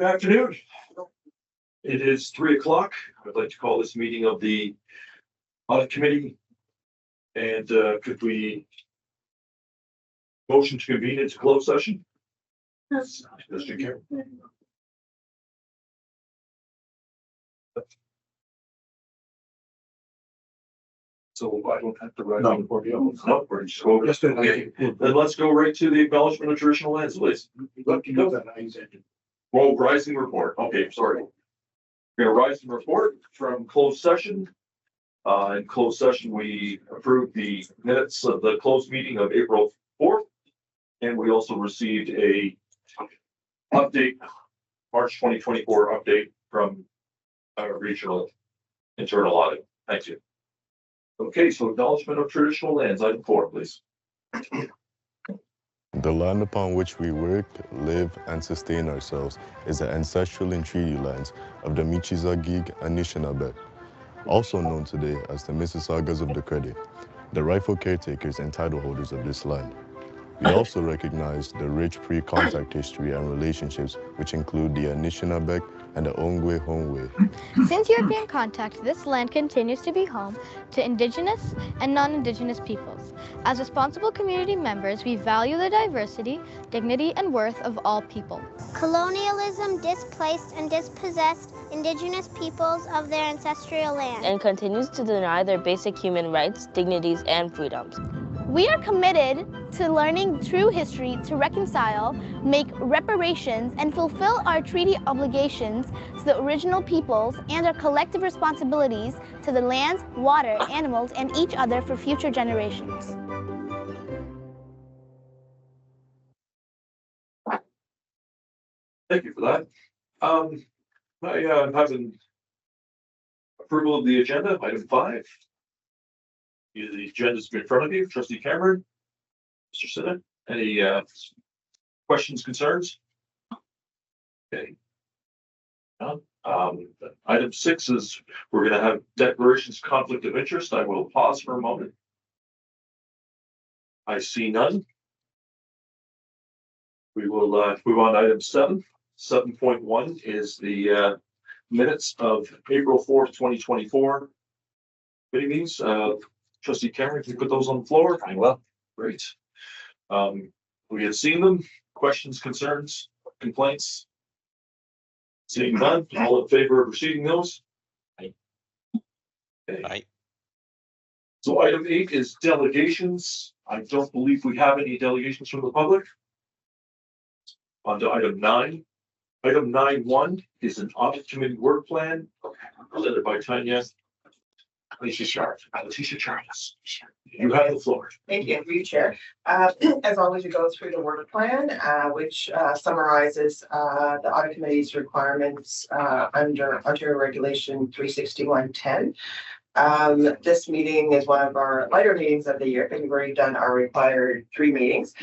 Good afternoon. It is 3 o'clock. I'd like to call this meeting of the Audit Committee. And could we motion to convene into closed session? Yes. Mr. Chair. So I don't have to write on the board. No, we're just going. Okay. Then let's go right to the acknowledgement of traditional lands, please. Well, rising report. Okay, sorry. We're gonna rise and report from closed session. In closed session, we approved the minutes of the closed meeting of April 4th. And we also received a update, March 2024 update from our regional internal audit. Thank you. Okay, so acknowledgement of traditional lands, item 4, please. The land upon which we work, live, and sustain ourselves is the ancestral and treaty lands of the Michizagig Anishinaabe, also known today as the Mississaugas of the Credit, the rightful caretakers and title holders of this land. We also recognize the rich pre-contact history and relationships which include the Anishinaabe and the Ongwe Hongwe. Since European contact, this land continues to be home to Indigenous and non-Indigenous peoples. As responsible community members, we value the diversity, dignity, and worth of all people. Colonialism displaced and dispossessed Indigenous peoples of their ancestral land and continues to deny their basic human rights, dignities, and freedoms. We are committed to learning true history to reconcile, make reparations, and fulfill our treaty obligations to the original peoples and our collective responsibilities to the lands, water, animals, and each other for future generations. Thank you for that. I have an approval of the agenda, item 5. The agenda's in front of you, Trustee Cameron, Mr. Sinnott. Any questions, concerns? Okay. Item 6 is we're going to have declarations of conflict of interest. I will pause for a moment. I see none. We will move on to item 7. 7.1 is the minutes of April 4th, 2024 meetings. Trustee Cameron, can you put those on the floor? I will. Great. We have seen them. Questions, concerns, complaints? Seeing none, all in favor of receiving those? Aye. Okay. Aye. So item 8 is delegations. I don't believe we have any delegations from the public. On to item 9. Item 9.1 is an audit committee work plan presented by Tanya. Letitia Charles. You have the floor. Thank you, through you, Chair. As always, we go through the work plan, which summarizes the audit committee's requirements under Ontario Regulation 36110. This meeting is one of our lighter meetings of the year. We've already done our required 3 meetings.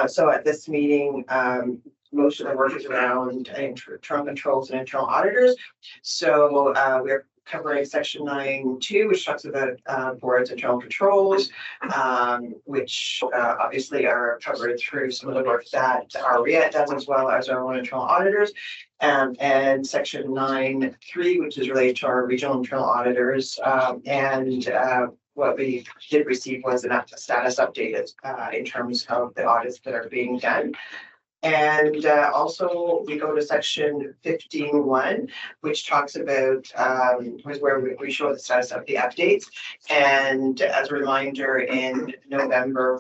So at this meeting, most of the work is around internal controls and internal auditors. So we're covering section 9.2, which talks about board's internal controls, which obviously are covered through some of the work that our RIAT does, as well as our own internal auditors. And section 9.3, which is related to our regional internal auditors. What we did receive was a status update in terms of the audits that are being done. And also we go to section 15.1, which talks about was where we show the status of the updates. And as a reminder, in November,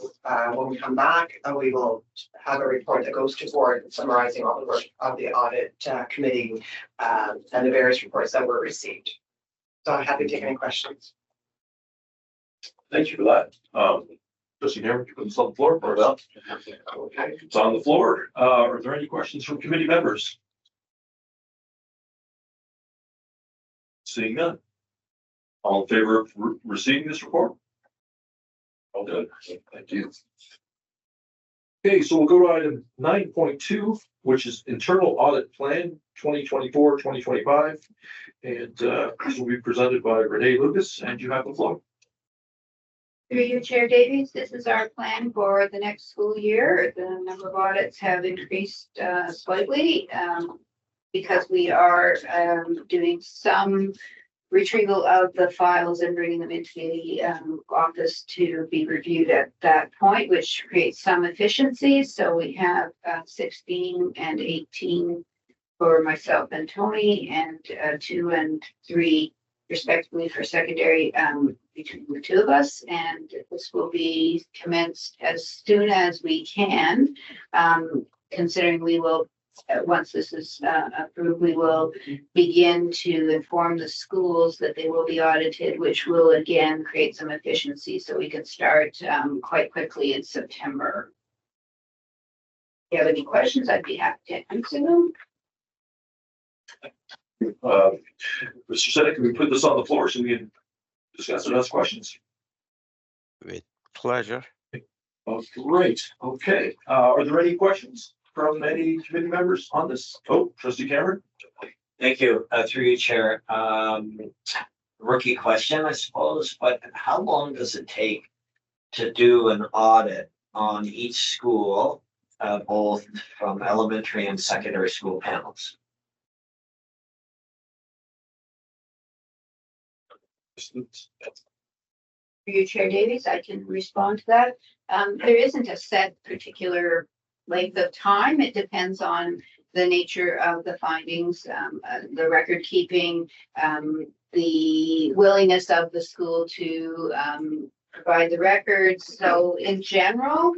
when we come back, we will have a report that goes to board summarizing all the work of the audit committee and the various reports that were received. So I'm happy to take any questions. Thank you for that. Trustee Cameron, you put this on the floor for us. Okay, it's on the floor. Are there any questions from committee members? Seeing none. All in favor of receiving this report? All good. Thank you. Okay, so we'll go to item 9.2, which is internal audit plan 2024-2025. And this will be presented by Renee Lucas, and you have the floor. Through you, Chair Davies, this is our plan for the next school year. The number of audits have increased slightly. because we are doing some retrieval of the files and bringing them into the office to be reviewed at that point, which creates some efficiencies. So we have 16 and 18 for myself and Tony, and 2 and 3 respectively for secondary between the two of us. And this will be commenced as soon as we can, considering we will, once this is approved, we will begin to inform the schools that they will be audited, which will again create some efficiency so we can start quite quickly in September. If you have any questions, I'd be happy to answer them. Mr. Senate, can we put this on the floor so we can discuss and ask questions? With pleasure. Oh, great. Okay. Are there any questions from any committee members on this? Oh, Trustee Cameron. Thank you. Through you, Chair. Rookie question, I suppose, but how long does it take to do an audit on each school, both from elementary and secondary school panels? For you, Chair Davies, I can respond to that. There isn't a set particular length of time. It depends on the nature of the findings, the record keeping, the willingness of the school to provide the records. So in general,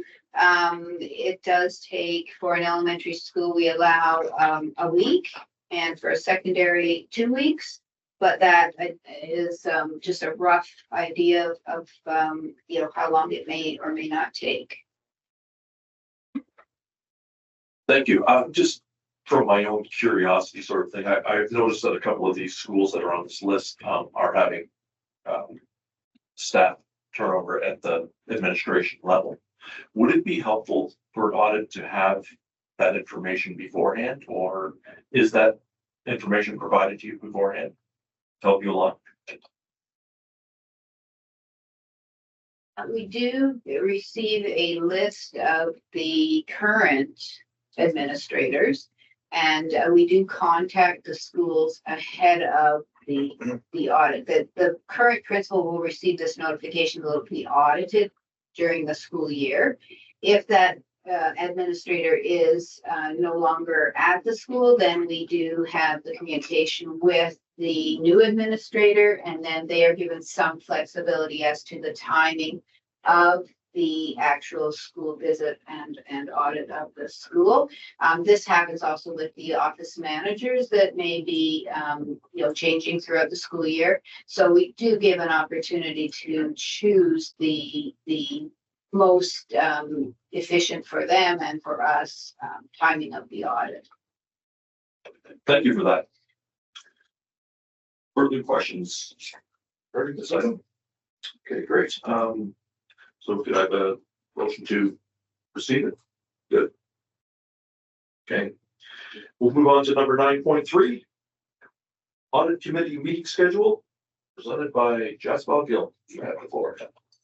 it does take, for an elementary school, we allow a week, and for a secondary 2 weeks. But that is just a rough idea of how long it may or may not take. Thank you. Just from my own curiosity sort of thing, I've noticed that a couple of these schools that are on this list are having staff turnover at the administration level. Would it be helpful for an audit to have that information beforehand, or is that information provided to you beforehand to help you along? We do receive a list of the current administrators, and we do contact the schools ahead of the audit. The current principal will receive this notification that will be audited during the school year. If that administrator is no longer at the school, then we do have the communication with the new administrator, and then they are given some flexibility as to the timing of the actual school visit and audit of the school. This happens also with the office managers that may be changing throughout the school year. So we do give an opportunity to choose the most efficient for them and for us timing of the audit. Thank you for that. Further questions regarding this item? Okay, great. So could I have a motion to proceed it? Good. Okay. We'll move on to number 9.3. Audit committee meeting schedule presented by Jasper Gill. You have the floor.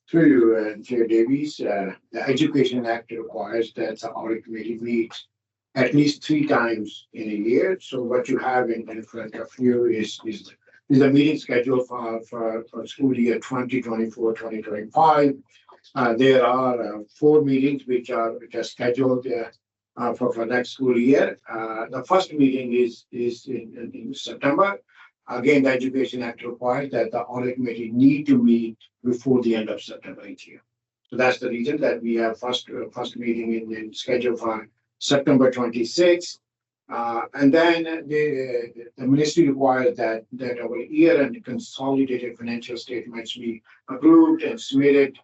Through you, Chair Davies, the Education Act requires that the audit committee meets at least 3 times in a year. So what you have in front of you is a meeting schedule for school year 2024-2025. There are 4 meetings which are scheduled for next school year. The first meeting is in September. Again, the Education Act requires that the audit committee need to meet before the end of September each year. So that's the reason that we have first meeting in schedule for September 26th. And then the ministry requires that our year-end consolidated financial statements be approved and submitted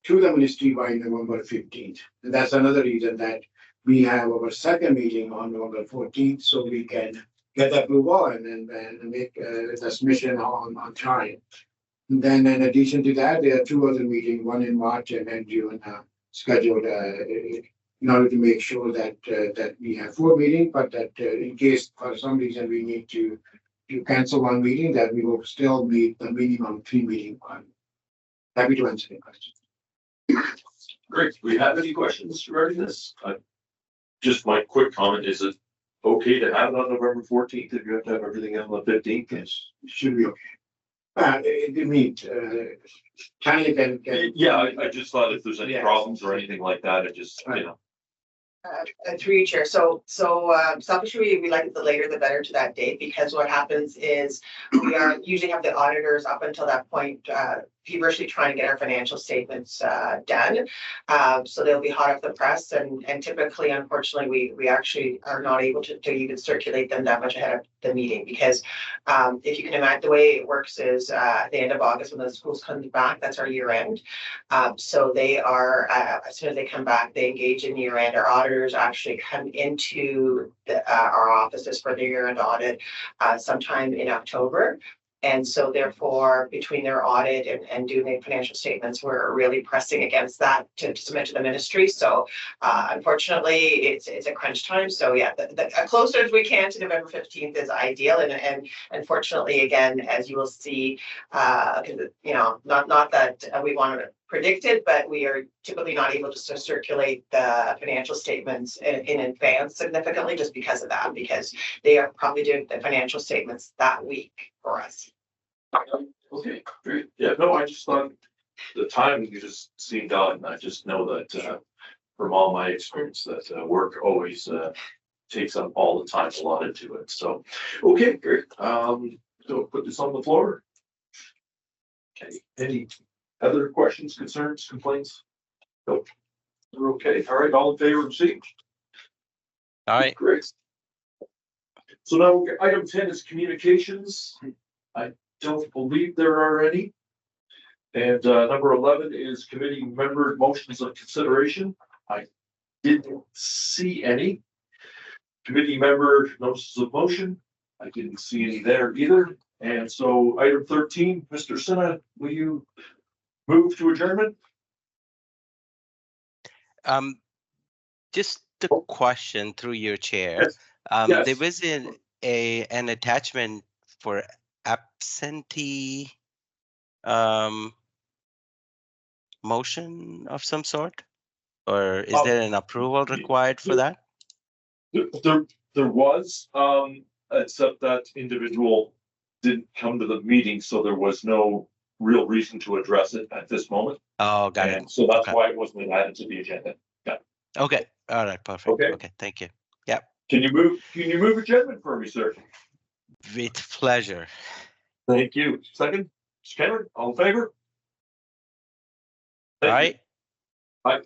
to the ministry by November 15th. And that's another reason that we have our second meeting on November 14th, so we can get the approval and make the submission on time. And then in addition to that, there are 2 other meetings, one in March and then June, scheduled in order to make sure that we have 4 meetings, but that in case for some reason we need to cancel 1 meeting, that we will still meet the minimum 3 meeting one. Happy to answer any questions. Great. Do we have any questions regarding this? Just my quick comment is that okay to have it on November 14th if you have to have everything on the 15th? Yes, it should be okay. Tanya can. Yeah, I just thought if there's any Yeah. problems or anything like that, it just, you know. Through you, Chair. So selfishly, we like the later the better to that date, because what happens is we are usually have the auditors up until that point, feverishly trying to get our financial statements done. So they'll be hot off the press, and typically, unfortunately, we actually are not able to even circulate them that much ahead of the meeting, because if you can imagine, the way it works is at the end of August when the schools come back, that's our year end. So they are, as soon as they come back, they engage in year end. Our auditors actually come into our offices for their year end audit sometime in October. And so therefore, between their audit and doing the financial statements, we're really pressing against that to submit to the ministry. So unfortunately, it's a crunch time. So yeah, the closer as we can to November 15th is ideal. And unfortunately, again, as you will see, you know, not that we want to predict it, but we are typically not able to circulate the financial statements in advance significantly, just because of that, because they are probably doing the financial statements that week for us. Okay, great. Yeah, no, I just thought the timing just seemed odd, and I just know that from all my experience that work always takes up all the time allotted to it. So, okay, great. So put this on the floor. Okay, any other questions, concerns, complaints? Nope. We're okay. All right, all in favor of C? Aye. Great. So now item 10 is communications. I don't believe there are any. And number 11 is committee member motions of consideration. I didn't see any. Committee member notices of motion. I didn't see any there either. And so item 13, Mr. Sinha, will you move to adjournment? Just a question through your chair. Yes. Yes. There was an attachment for absentee motion of some sort, or is there an approval required for that? There was, except that individual didn't come to the meeting, so there was no real reason to address it at this moment. Oh, got it. And so that's Okay. why it wasn't added to the agenda. Yeah. Okay. All right. Perfect. Okay. Okay. Thank you. Yeah. Can you move adjournment for me, sir? With pleasure. Thank you. Second, Mr. Cameron, all in favor? Thank you. Aye. Aye.